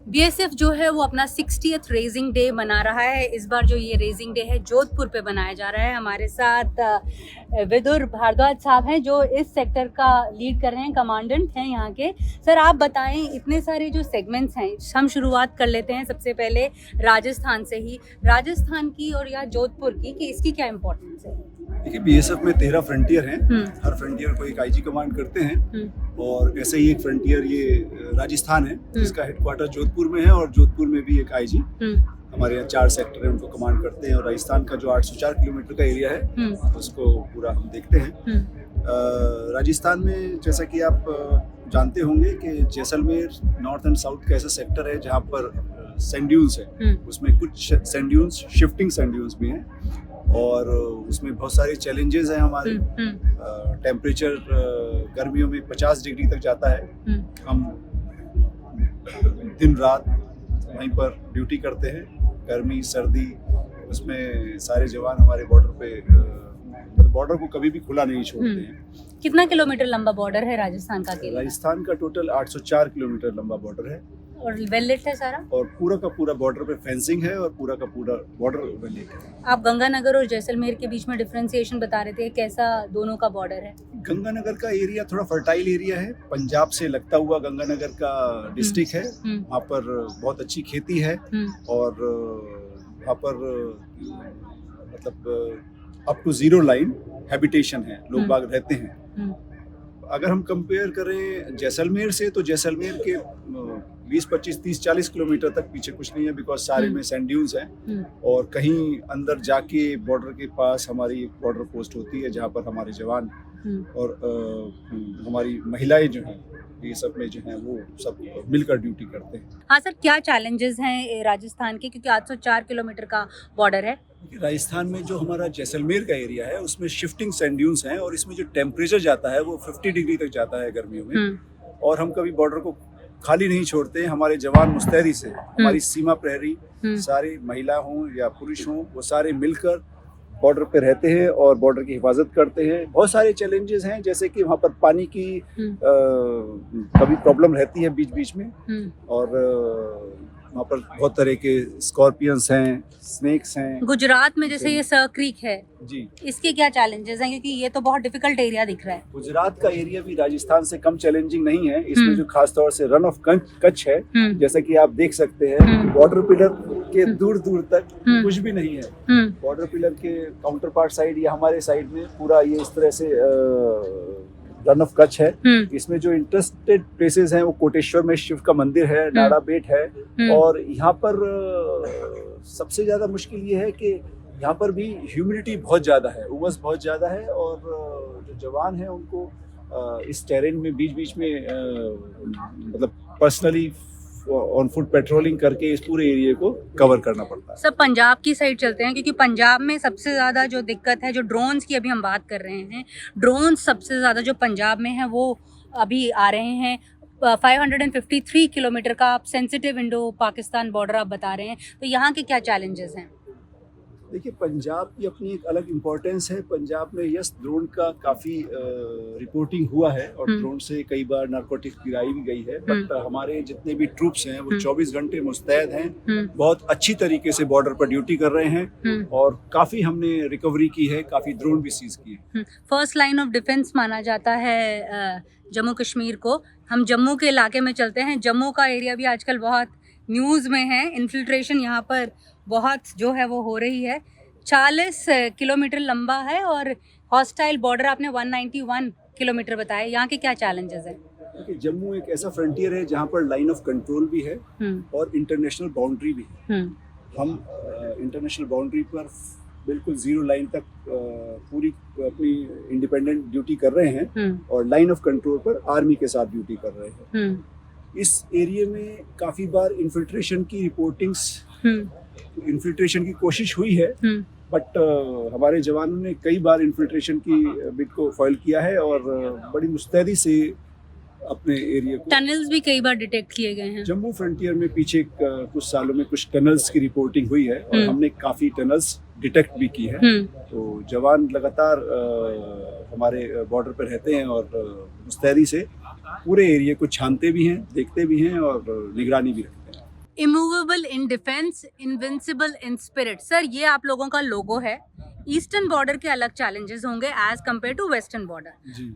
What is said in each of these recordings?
BSF जो है वो अपना 60th रेजिंग डे मना रहा है। इस बार जो ये रेजिंग डे है जोधपुर पे बनाया जा रहा है। हमारे साथ विदुर भारद्वाज साहब हैं जो इस सेक्टर का लीड कर रहे हैं, कमांडेंट हैं यहाँ के। सर आप बताएं, इतने सारे जो सेगमेंट्स हैं, हम शुरुआत कर लेते हैं सबसे पहले राजस्थान से ही, राजस्थान की और या जोधपुर की, कि इसकी क्या इम्पोर्टेंस है? देखिए, बीएसएफ में 13 फ्रंटियर हैं। हर फ्रंटियर को एक आईजी कमांड करते हैं और ऐसे ही एक फ्रंटियर ये राजस्थान है जिसका हेडक्वार्टर जोधपुर में है और जोधपुर में भी एक आईजी हमारे यहाँ 4 सेक्टर है उनको कमांड करते हैं। और राजस्थान का जो 804 किलोमीटर का एरिया है उसको पूरा हम देखते हैं। राजस्थान में जैसा कि आप जानते होंगे कि जैसलमेर नॉर्थ एंड साउथ का ऐसा सेक्टर है जहाँ पर सैंड ड्यून्स है। उसमें कुछ sand dunes shifting sand dunes भी हैं और उसमें बहुत सारे चैलेंजेस हैं हमारे। टेम्परेचर गर्मियों में 50 डिग्री तक जाता है। हम दिन रात वहीं पर ड्यूटी करते हैं, गर्मी सर्दी, उसमें सारे जवान हमारे बॉर्डर पे बॉर्डर को कभी भी खुला नहीं छोड़ते हैं। कितना किलोमीटर लंबा बॉर्डर है राजस्थान का? राजस्थान का टोटल 804 किलोमीटर लंबा बॉर्डर है और वेल लिट है सारा, और पूरा का पूरा बॉर्डर पे फेंसिंग है और पूरा का पूरा बॉर्डर वेल लिट है। आप गंगानगर और जैसलमेर के बीच में डिफरेंशिएशन बता रहे थे, कैसा दोनों का बॉर्डर है? गंगानगर का एरिया थोड़ा फर्टाइल एरिया है, पंजाब से लगता हुआ गंगानगर का डिस्ट्रिक्ट है। वहाँ पर बहुत अच्छी खेती है और वहाँ पर मतलब अप टू 0 लाइन हैबिटेशन है, लोग बाग रहते हैं। अगर हम कंपेयर करें जैसलमेर से तो जैसलमेर के 20, 25, 30, 40 किलोमीटर तक पीछे कुछ नहीं है, बिकॉज सारे में सैंड ड्यून्स हैं। और कहीं अंदर जाके बॉर्डर के पास हमारी एक बॉर्डर पोस्ट होती है जहाँ पर हमारे जवान और हमारी महिलाएं जो हैं ये सब में जो हैं वो सब मिलकर ड्यूटी करते हैं। हाँ सर, क्या चैलेंजेस हैं राजस्थान के, क्योंकि 804 किलोमीटर का बॉर्डर है? राजस्थान में जो हमारा जैसलमेर का एरिया है उसमें शिफ्टिंग सैंड ड्यून्स हैं और इसमें जो टेम्परेचर जाता है वो 50 डिग्री तक जाता है गर्मियों में। और हम कभी बॉर्डर को खाली नहीं छोड़ते। हमारे जवान मुस्तैदी से, हमारी सीमा प्रहरी सारी महिला हों या पुरुष हों, वो सारे मिलकर बॉर्डर पे रहते हैं और बॉर्डर की हिफाजत करते हैं। बहुत सारे चैलेंजेस हैं, जैसे कि वहाँ पर पानी की कभी प्रॉब्लम रहती है बीच बीच में और वहाँ पर बहुत तरह के स्कॉर्पियंस हैं, स्नेक्स हैं। गुजरात में जैसे ये सर क्रीक है जी, इसके क्या चैलेंजेस हैं, क्योंकि ये तो बहुत डिफिकल्ट एरिया दिख रहा है? गुजरात का एरिया भी राजस्थान से कम चैलेंजिंग नहीं है। इसमें जो खास तौर से रन ऑफ कच्छ है, जैसा कि आप देख सकते हैं, बॉर्डर पिलर के दूर दूर तक कुछ भी नहीं है। बॉर्डर पिलर के काउंटर पार्ट साइड या हमारे साइड में पूरा ये इस तरह से रन ऑफ कच्छ है। इसमें जो इंटरेस्टेड प्लेसेस हैं वो कोटेश्वर में शिव का मंदिर है, नाड़ा बेट है। और यहाँ पर सबसे ज्यादा मुश्किल ये है कि यहाँ पर भी ह्यूमिडिटी बहुत ज्यादा है, उमस बहुत ज्यादा है और जो जवान हैं उनको इस टेरेन में बीच बीच में मतलब पर्सनली ऑन फुट पेट्रोलिंग करके इस पूरे एरिया को कवर करना पड़ता है। सब पंजाब की साइड चलते हैं, क्योंकि पंजाब में सबसे ज़्यादा जो दिक्कत है, जो ड्रोन्स की अभी हम बात कर रहे हैं, ड्रोन्स सबसे ज़्यादा जो पंजाब में है वो अभी आ रहे हैं। 553 किलोमीटर का आप सेंसिटिव इंडो पाकिस्तान बॉर्डर आप बता रहे हैं, तो यहाँ के क्या चैलेंजेस हैं? देखिए, पंजाब की अपनी एक अलग इम्पोर्टेंस है। पंजाब में यस ड्रोन का काफ़ी रिपोर्टिंग हुआ है और ड्रोन से कई बार नारकोटिक्स गिराई भी गई है। बट हमारे जितने भी ट्रूप्स हैं वो 24 घंटे मुस्तैद हैं, बहुत अच्छी तरीके से बॉर्डर पर ड्यूटी कर रहे हैं और काफ़ी हमने रिकवरी की है, काफ़ी ड्रोन भी सीज किए। फर्स्ट लाइन ऑफ डिफेंस माना जाता है जम्मू कश्मीर को। हम जम्मू के इलाके में चलते हैं। जम्मू का एरिया भी आजकल बहुत न्यूज़ में है। इन्फिल्ट्रेशन यहाँ पर बहुत जो है वो हो रही है। 40 किलोमीटर लंबा है और हॉस्टाइल बॉर्डर आपने 191 किलोमीटर बताया। यहाँ के क्या चैलेंजेस हैं? देखिए, जम्मू एक ऐसा फ्रंटियर है जहाँ पर लाइन ऑफ कंट्रोल भी है और इंटरनेशनल बाउंड्री भी है। हम इंटरनेशनल बाउंड्री पर बिल्कुल 0 लाइन तक पूरी अपनी इंडिपेंडेंट ड्यूटी कर रहे हैं और लाइन ऑफ कंट्रोल पर आर्मी के साथ ड्यूटी कर रहे हैं। इस एरिया में काफ़ी बार इन्फिल्ट्रेशन की रिपोर्टिंग्स, इन्फिल्ट्रेशन की कोशिश हुई है, बट हमारे जवानों ने कई बार इन्फिल्ट्रेशन की बिट को फॉइल किया है और बड़ी मुस्तैदी से अपने एरिया को। टनल्स भी कई बार डिटेक्ट किए गए हैं। जम्मू फ्रंटियर में पीछे कुछ सालों में कुछ टनल्स की रिपोर्टिंग हुई है और हमने काफ़ी टनल्स डिटेक्ट भी की है। तो जवान लगातार हमारे बॉर्डर पर रहते हैं और मुस्तैदी से पूरे एरिया को छानते भी हैं, देखते भी हैं और निगरानी भी रखते हैं। Immovable in defence, invincible in spirit. Sir, ये आप लोगों का लोगो है। ईस्टर्न बॉर्डर के अलग चैलेंजेस होंगे as compared to western border.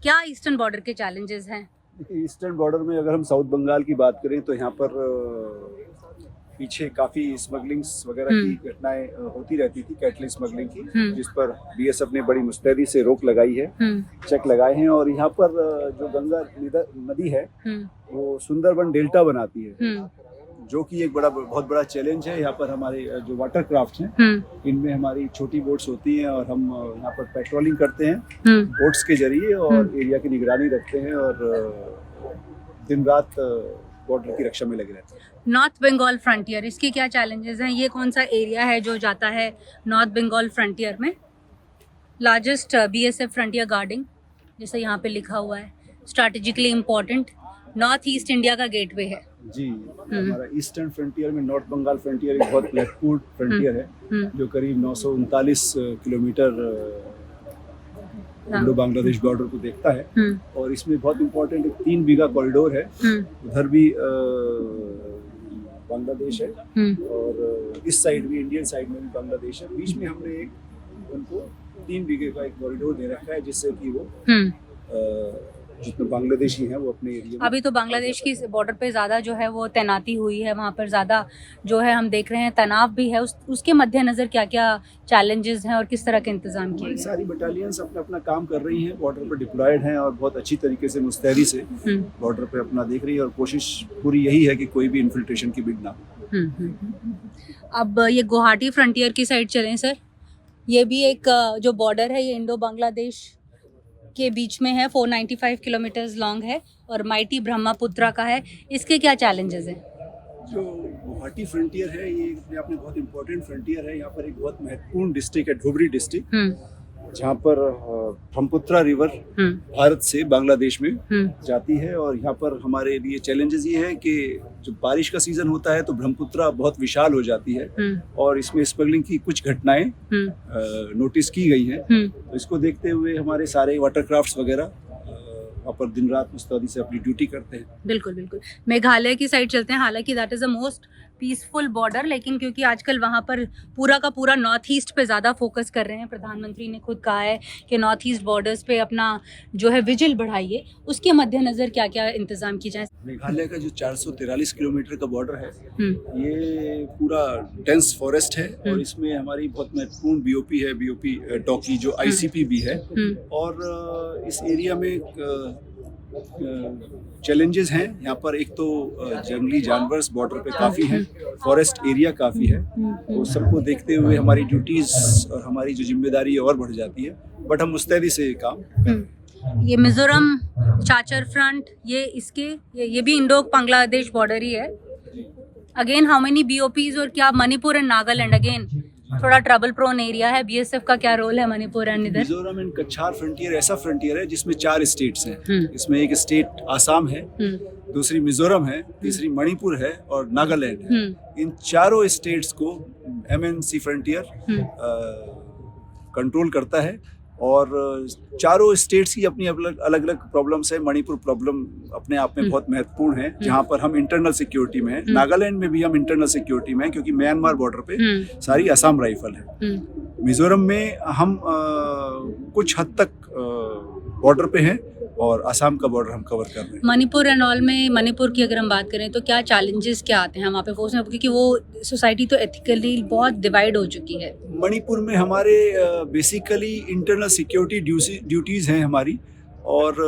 क्या ईस्टर्न बॉर्डर के चैलेंजेस हैं? देखिए, ईस्टर्न बॉर्डर में अगर हम साउथ बंगाल की बात करें तो यहाँ पर पीछे काफ़ी स्मगलिंग्स वगैरह की घटनाएं होती रहती थी, कैटल स्मगलिंग की, जिस पर बीएसएफ ने बड़ी मुस्तैदी से रोक लगाई है, चेक लगाए हैं। और यहाँ पर जो गंगा नदी है वो सुंदरबन डेल्टा बनाती है, जो कि एक बहुत बड़ा चैलेंज है। यहाँ पर हमारे जो वाटर क्राफ्ट हैं इनमें हमारी छोटी बोट्स होती हैं और हम यहाँ पर पेट्रोलिंग करते हैं बोट्स के जरिए और एरिया की निगरानी रखते हैं और दिन रात बॉर्डर की रक्षा में लगे रहते हैं। नॉर्थ बंगाल फ्रंटियर, इसके क्या चैलेंजेस हैं? ये कौन सा एरिया है जो जाता है नॉर्थ बंगाल फ्रंटियर में? लार्जेस्ट बीएसएफ फ्रंटियर गार्डिंग, जैसे यहाँ पे लिखा हुआ है, strategically important, north east India का गेटवे है। जी, हमारा ईस्टर्न फ्रंटियर में नॉर्थ बंगाल फ्रंटियर एक बहुत महत्वपूर्ण फ्रंटियर है, जो करीब 939 किलोमीटर इंडो बांग्लादेश बॉर्डर को देखता है। और इसमें बहुत इम्पोर्टेंट 3 बीघा कॉरिडोर है, उधर भी बांग्लादेश है और इस साइड भी, इंडियन साइड में भी बांग्लादेश है। बीच में हमने एक उनको 3 बीघे का एक कॉरिडोर दे रखा है, जिससे कि वो जितने बांग्लादेशी हैं वो अपने एरिया में। अभी तो बांग्लादेश की बॉर्डर पे ज़्यादा जो है वो तैनाती हुई है, वहाँ पर ज़्यादा जो है हम देख रहे हैं तनाव भी है। उसके मद्देनज़र क्या क्या चैलेंजेस हैं और किस तरह के इंतजाम किए गए? सारी बटालियंस अपना अपना काम कर रही हैं, बॉर्डर पर डिप्लॉयड हैं और बहुत अच्छी तरीके से मुस्तैदी से बॉर्डर पे अपना देख रही है और कोशिश पूरी यही है कि कोई भी इन्फिल्ट्रेशन की बिग ना हो। अब ये गुवाहाटी फ्रंटियर की साइड चलें सर, ये भी एक जो बॉर्डर है ये इंडो बांग्लादेश के बीच में है, 495 किलोमीटर्स लॉन्ग है और माइटी ब्रह्मपुत्रा का है। इसके क्या चैलेंजेस हैं? जो गुवाहाटी फ्रंटियर है ये अपने आप में बहुत इंपॉर्टेंट फ्रंटियर है। यहाँ पर एक बहुत महत्वपूर्ण डिस्ट्रिक्ट है, धुबरी डिस्ट्रिक्ट, जहाँ पर ब्रह्मपुत्रा रिवर भारत से बांग्लादेश में जाती है। और यहाँ पर हमारे लिए चैलेंजेस ये है कि जब बारिश का सीजन होता है तो ब्रह्मपुत्रा बहुत विशाल हो जाती है और इसमें स्मगलिंग की कुछ घटनाएं नोटिस की गई हैं। तो इसको देखते हुए हमारे सारे वाटर क्राफ्ट्स वगैरह वहाँ पर दिन रात मुस्तैदी से अपनी ड्यूटी करते हैं। बिल्कुल बिल्कुल। मेघालय की साइड चलते हैं, हालांकि that is a most peaceful border, लेकिन क्योंकि आजकल वहाँ पर पूरा का पूरा नॉर्थ ईस्ट पे ज़्यादा फोकस कर रहे हैं, प्रधानमंत्री ने खुद कहा है कि नॉर्थ ईस्ट बॉर्डर्स पे अपना जो है विजिल बढ़ाइए, उसके मद्देनज़र क्या क्या इंतज़ाम किए जाए? मेघालय का जो 443 किलोमीटर का बॉर्डर है ये पूरा डेंस फॉरेस्ट है और इसमें हमारी बहुत महत्वपूर्ण बीओपी है, बीओपी टॉकी जो आईसीपी भी है। और इस एरिया में चैलेंजेस हैं यहाँ पर। एक तो जंगली जानवर बॉर्डर पे काफ़ी हैं, फॉरेस्ट एरिया काफ़ी है, तो सबको देखते हुए हमारी ड्यूटीज़ और हमारी जो जिम्मेदारी और बढ़ जाती है, बट हम मुस्तैदी से काम। ये मिजोरम चाचर फ्रंट, ये भी इंडो बांग्लादेश बॉर्डर ही है। अगेन हाउ मेनी बीओपीज और क्या मणिपुर एंड नागालैंड, अगेन थोड़ा ट्रबल प्रोन एरिया है। बीएसएफ का क्या रोल है मणिपुर एंड इधर? मिजोरम एंड कछार फ्रंटियर ऐसा फ्रंटियर है जिसमें 4 स्टेट्स हैं। इसमें एक स्टेट आसाम है, दूसरी मिजोरम है, तीसरी मणिपुर है और नागालैंड है। इन चारों स्टेट्स को एमएनसी फ्रंटियर कंट्रोल करता है और चारों स्टेट्स की अपनी अलग अलग प्रॉब्लम्स है। मणिपुर प्रॉब्लम अपने आप में बहुत महत्वपूर्ण है, जहाँ पर हम इंटरनल सिक्योरिटी में हैं। नागालैंड में भी हम इंटरनल सिक्योरिटी में हैं क्योंकि म्यांमार बॉर्डर पे सारी असम राइफल है। मिजोरम में हम कुछ हद तक बॉर्डर पे हैं और असम का बॉर्डर हम कवर कर रहे हैं। मणिपुर एंड ऑल में, मणिपुर की अगर हम बात करें तो क्या चैलेंजेस क्या आते हैं वहाँ पे फोर्स में, क्योंकि वो सोसाइटी तो एथिकली बहुत डिवाइड हो चुकी है? मणिपुर में हमारे बेसिकली इंटरनल सिक्योरिटी ड्यूटीज़ हैं हमारी, और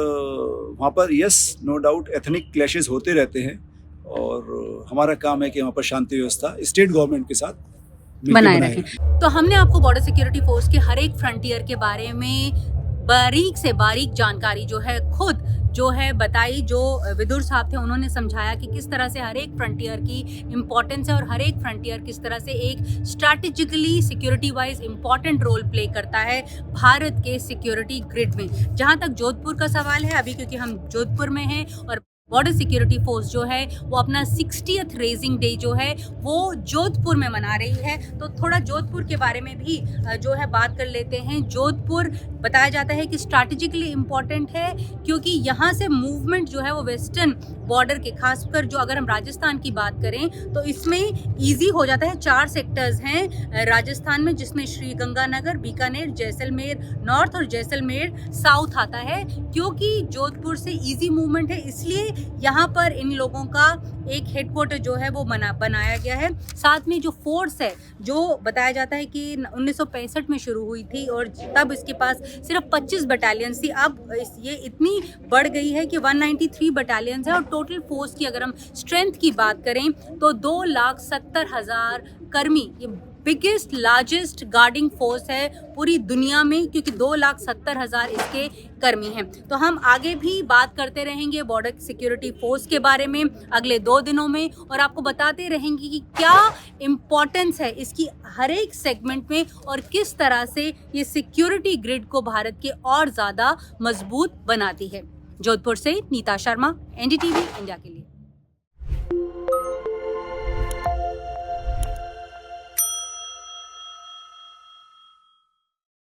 वहाँ पर yes no doubt ethnic clashes होते रहते हैं और हमारा काम है कि वहाँ पर शांति व्यवस्था स्टेट गवर्नमेंट के साथ बनाए रखें। तो हमने आपको बॉर्डर सिक्योरिटी फोर्स के हर एक फ्रंटियर के बारे में बारीक से बारीक जानकारी जो है खुद जो है बताई। जो विदुर साहब थे उन्होंने समझाया कि किस तरह से हर एक फ्रंटियर की इम्पोर्टेंस है और हर एक फ्रंटियर किस तरह से एक strategically security wise important role play करता है भारत के सिक्योरिटी ग्रिड में। जहाँ तक जोधपुर का सवाल है, अभी क्योंकि हम जोधपुर में हैं और बॉर्डर सिक्योरिटी फोर्स जो है वो अपना 60th रेजिंग डे जो है वो जोधपुर में मना रही है। तो थोड़ा जोधपुर के बारे में भी जो है बात कर लेते हैं। जोधपुर बताया जाता है कि स्ट्रैटेजिकली इम्पॉर्टेंट है क्योंकि यहाँ से मूवमेंट जो है वो वेस्टर्न बॉर्डर के, खासकर जो अगर हम राजस्थान की बात करें तो इसमें ईजी हो जाता है। 4 सेक्टर्स हैं राजस्थान में जिसमें श्री गंगानगर, बीकानेर, जैसलमेर नॉर्थ और जैसलमेर साउथ आता है। क्योंकि जोधपुर से ईजी मूवमेंट है इसलिए यहाँ पर इन लोगों का एक हेडक्वार्टर जो है वो बनाया गया है। साथ में जो फोर्स है जो बताया जाता है कि 1965 में शुरू हुई थी और तब इसके पास सिर्फ 25 बटालियंस थी। अब ये इतनी बढ़ गई है कि 193 बटालियंस है और टोटल फोर्स की अगर हम स्ट्रेंथ की बात करें तो 2,70,000 कर्मी, ये बिगेस्ट लार्जेस्ट गार्डिंग फोर्स है पूरी दुनिया में क्योंकि 2,70,000 इसके कर्मी हैं। तो हम आगे भी बात करते रहेंगे बॉर्डर सिक्योरिटी फोर्स के बारे में अगले 2 दिनों में और आपको बताते रहेंगे कि क्या इम्पोर्टेंस है इसकी हर एक सेगमेंट में और किस तरह से ये सिक्योरिटी ग्रिड को भारत के और ज़्यादा मजबूत बनाती है। जोधपुर से नीता शर्मा, NDTV इंडिया के लिए।